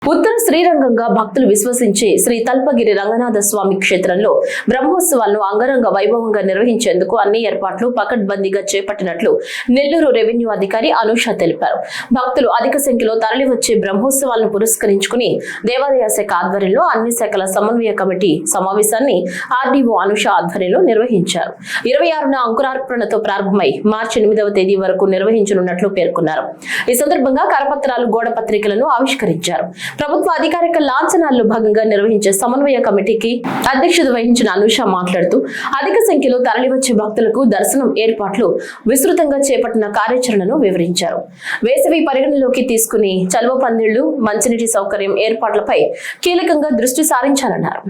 ఉత్తర శ్రీరంగంగా భక్తులు విశ్వసించే శ్రీ తల్పగిరి రంగనాథ స్వామి క్షేత్రంలో బ్రహ్మోత్సవాలను అంగరంగ వైభవంగా నిర్వహించేందుకు అన్ని ఏర్పాట్లు పకడ్బందీగా చేపట్టినట్లు నెల్లూరు రెవెన్యూ అధికారి అనూష తెలిపారు. భక్తులు అధిక సంఖ్యలో తరలివచ్చే బ్రహ్మోత్సవాలను పురస్కరించుకుని దేవాదాయ శాఖ ఆధ్వర్యంలో అన్ని శాఖల సమన్వయ కమిటీ సమావేశాన్ని ఆర్డీఓ అనూష ఆధ్వర్యంలో నిర్వహించారు. 26న అంకురార్పణతో ప్రారంభమై మార్చి 8వ తేదీ వరకు నిర్వహించనున్నట్లు పేర్కొన్నారు. ఈ సందర్భంగా కరపత్రాలు, గోడ పత్రికలను ఆవిష్కరించారు. ప్రభుత్వ అధికారిక లాంఛనాల్లో భాగంగా నిర్వహించే సమన్వయ కమిటీకి అధ్యక్షత వహించిన అనూష మాట్లాడుతూ అధిక సంఖ్యలో తరలివచ్చే భక్తులకు దర్శనం ఏర్పాట్లు విస్తృతంగా చేపట్టిన కార్యాచరణను వివరించారు. వేసవి పరిగణలోకి తీసుకుని చలువ పందిళ్లు, మంచినీటి సౌకర్యం ఏర్పాట్లపై కీలకంగా దృష్టి సారించాలన్నారు.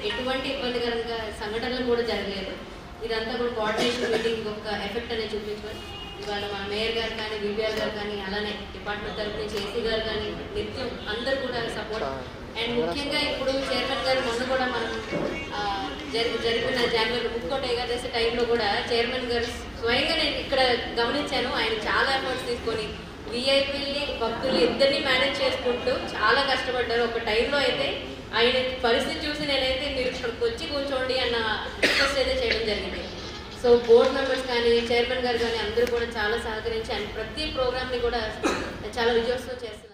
ఎటువంటి ఇబ్బందికరంగా సంఘటనలు కూడా జరగలేదు. ఇదంతా కూడా కోఆర్డినేషన్ మీటింగ్ ఒక ఎఫెక్ట్ అనేది చూపించుకొని ఇవాళ మన మేయర్ గారు కానీ, వివిఆర్ గారు కానీ, అలానే డిపార్ట్మెంట్ తరఫు నుంచి ఏసీ గారు కానీ నిత్యం అందరూ కూడా సపోర్ట్. అండ్ ముఖ్యంగా ఇప్పుడు చైర్మన్ గారు మొన్న కూడా మనం జరిపిన జనవరి బుక్కోట్ ఏకాదశి టైంలో కూడా చైర్మన్ గారు స్వయంగా నేను ఇక్కడ గమనించాను. ఆయన చాలా ఎఫర్ట్స్ తీసుకొని విఐపీని, భక్తులు ఇద్దరిని మేనేజ్ చేసుకుంటూ చాలా కష్టపడ్డారు. ఒక టైంలో అయితే ఆయన పరిస్థితి చూసి నేనైతే మీరు ఇక్కడికి వచ్చి కూర్చోండి అన్న రిక్వెస్ట్ అయితే చేయడం జరిగింది. సో బోర్డ్ మెంబర్స్ కానీ, చైర్మన్ గారు కానీ అందరూ కూడా చాలా సహకరించి అండ్ ప్రతి ప్రోగ్రామ్ని కూడా చాలా విజయోత్సవం చేస్తున్నారు.